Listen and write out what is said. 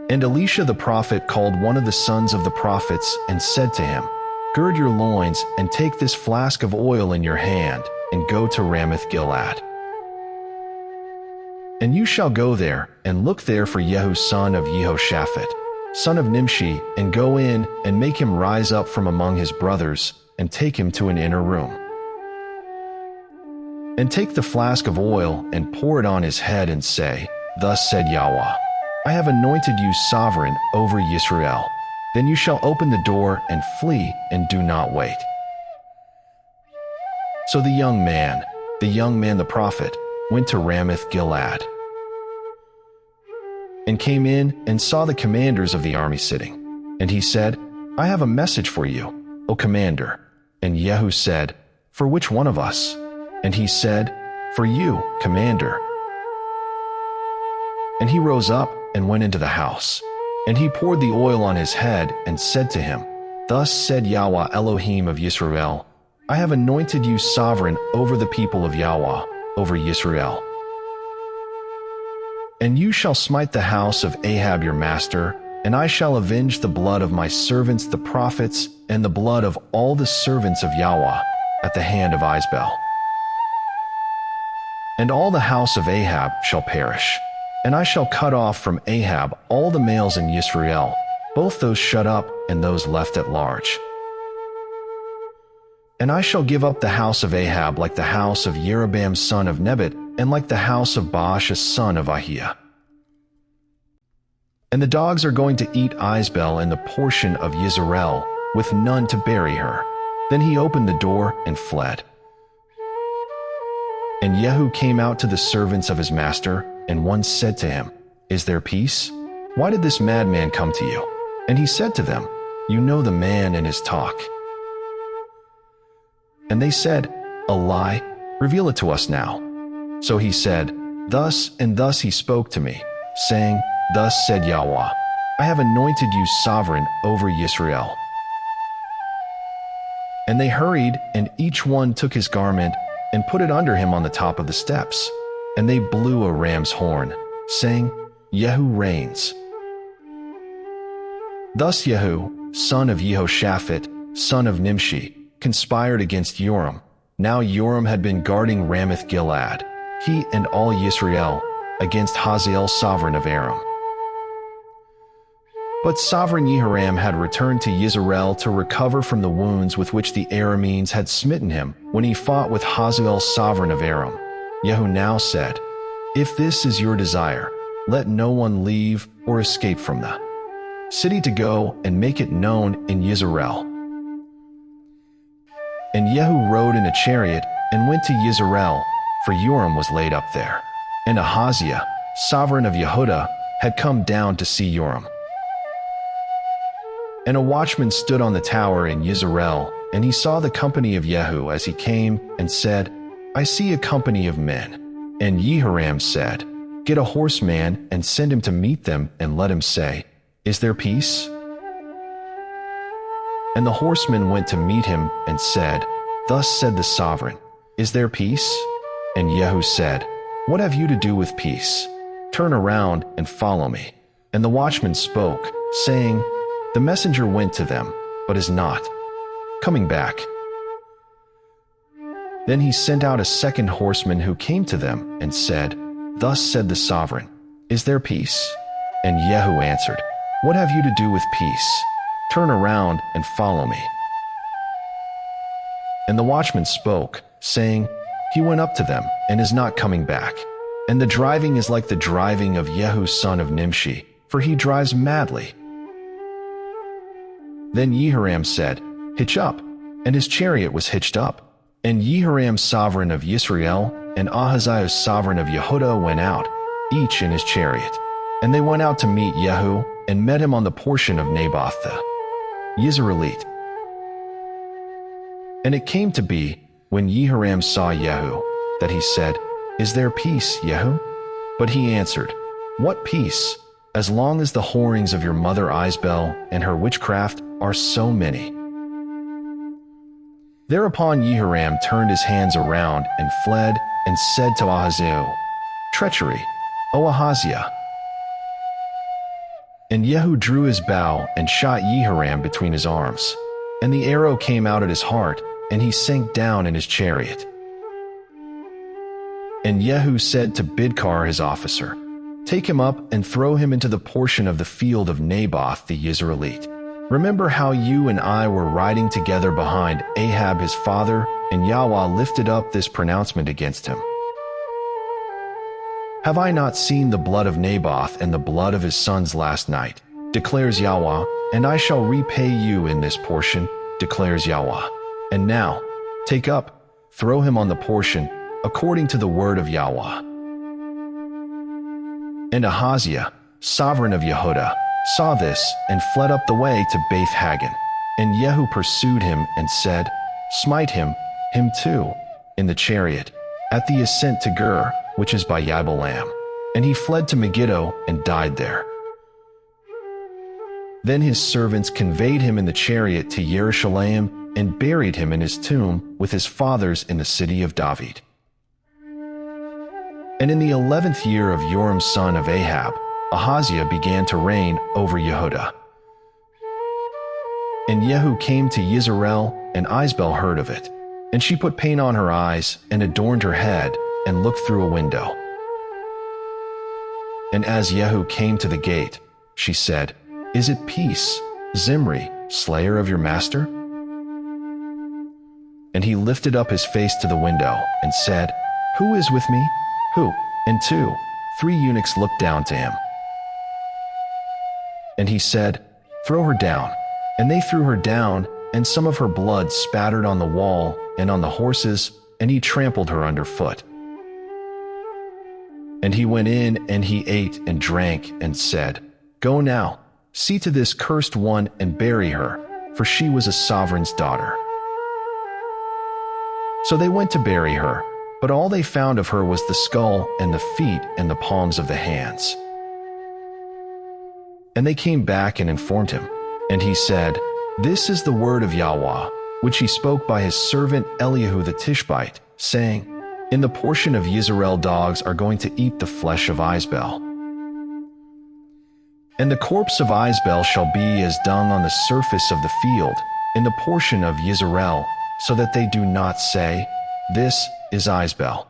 And Elisha the prophet called one of the sons of the prophets and said to him, Gird your loins and take this flask of oil in your hand and go to Ramoth-Gilead. And you shall go there and look there for Jehu son of Jehoshaphat, son of Nimshi, and go in and make him rise up from among his brothers and take him to an inner room. And take the flask of oil and pour it on his head and say, Thus said Yahweh, I have anointed you sovereign over Israel. Then you shall open the door and flee and do not wait. So the young man the prophet, went to Ramoth-Gilead and came in and saw the commanders of the army sitting. And he said, I have a message for you, O commander. And Jehu said, For which one of us? And he said, For you, commander. And he rose up and went into the house. And he poured the oil on his head and said to him, Thus said Yahweh Elohim of Yisrael, I have anointed you sovereign over the people of Yahweh, over Yisrael. And you shall smite the house of Ahab your master, and I shall avenge the blood of my servants the prophets, and the blood of all the servants of Yahweh, at the hand of Isbel. And all the house of Ahab shall perish, and I shall cut off from Ahab all the males in Yisrael, both those shut up and those left at large. And I shall give up the house of Ahab like the house of Jeroboam son of Nebat, and like the house of Baasha son of Ahiah. And the dogs are going to eat Isbel and the portion of Yisrael, with none to bury her. Then he opened the door and fled. And Jehu came out to the servants of his master, and one said to him, Is there peace? Why did this madman come to you? And he said to them, You know the man and his talk. And they said, A lie? Reveal it to us now. So he said, Thus and thus he spoke to me, saying, Thus said Yahweh, I have anointed you sovereign over Yisrael. And they hurried, and each one took his garment and put it under him on the top of the steps. And they blew a ram's horn, saying, Jehu reigns. Thus Jehu, son of Jehoshaphat, son of Nimshi, conspired against Joram. Now Joram had been guarding Ramoth-Gilead, he and all Yisrael, against Hazael sovereign of Aram. But sovereign Jehoram had returned to Yisrael to recover from the wounds with which the Arameans had smitten him when he fought with Hazael sovereign of Aram. Jehu now said, If this is your desire, let no one leave or escape from the city to go and make it known in Yisrael. And Jehu rode in a chariot and went to Yisrael, for Joram was laid up there. And Ahaziah, sovereign of Yehudah, had come down to see Joram. And a watchman stood on the tower in Yisrael, and he saw the company of Jehu as he came, and said, I see a company of men. And Jehoram said, Get a horseman and send him to meet them, and let him say, Is there peace? And the horseman went to meet him and said, Thus said the sovereign, Is there peace? And Jehu said, What have you to do with peace? Turn around and follow me. And the watchman spoke, saying, The messenger went to them, but is not coming back. Then he sent out a second horseman who came to them and said, Thus said the sovereign, Is there peace? And Jehu answered, What have you to do with peace? Turn around and follow me. And the watchman spoke, saying, He went up to them and is not coming back. And the driving is like the driving of Jehu son of Nimshi, for he drives madly. Then Jehoram said, Hitch up. And his chariot was hitched up. And Jehoram sovereign of Yisrael and Ahaziah sovereign of Yehudah went out, each in his chariot. And they went out to meet Jehu, and met him on the portion of Naboth the Yisraelite. And it came to be, when Jehoram saw Jehu, that he said, Is there peace, Jehu? But he answered, What peace, as long as the whorings of your mother Isbel and her witchcraft are so many? Thereupon Jehoram turned his hands around and fled, and said to Ahaziah, Treachery, O Ahaziah! And Jehu drew his bow and shot Jehoram between his arms. And the arrow came out at his heart, and he sank down in his chariot. And Jehu said to Bidkar his officer, "Take him up and throw him into the portion of the field of Naboth the Yisraelite. Remember how you and I were riding together behind Ahab his father, and Yahweh lifted up this pronouncement against him. Have I not seen the blood of Naboth and the blood of his sons last night, declares Yahweh, and I shall repay you in this portion, declares Yahweh. And now, take up, throw him on the portion, according to the word of Yahweh." And Ahaziah, sovereign of Yehudah, saw this and fled up the way to Beth Hagan. And Jehu pursued him and said, "Smite him too, in the chariot, at the ascent to Gur, which is by Yabelam." And he fled to Megiddo and died there. Then his servants conveyed him in the chariot to Jerusalem and buried him in his tomb with his fathers in the city of David. And in the 11th year of Joram son of Ahab, Ahaziah began to reign over Yehudah. And Jehu came to Yisrael, and Isabel heard of it. And she put paint on her eyes, and adorned her head, and looked through a window. And as Jehu came to the gate, she said, "Is it peace, Zimri, slayer of your master?" And he lifted up his face to the window, and said, "Who is with me? Who?" And 3 eunuchs looked down to him. And he said, "Throw her down." And they threw her down, and some of her blood spattered on the wall and on the horses, and he trampled her underfoot. And he went in, and he ate and drank, and said, "Go now, see to this cursed one, and bury her, for she was a sovereign's daughter." So they went to bury her, but all they found of her was the skull and the feet and the palms of the hands. And they came back and informed him. And he said, "This is the word of Yahweh, which he spoke by his servant Eliyahu the Tishbite, saying, In the portion of Yisrael dogs are going to eat the flesh of Isbel. And the corpse of Isbel shall be as dung on the surface of the field, in the portion of Yisrael, so that they do not say, This is Isbel.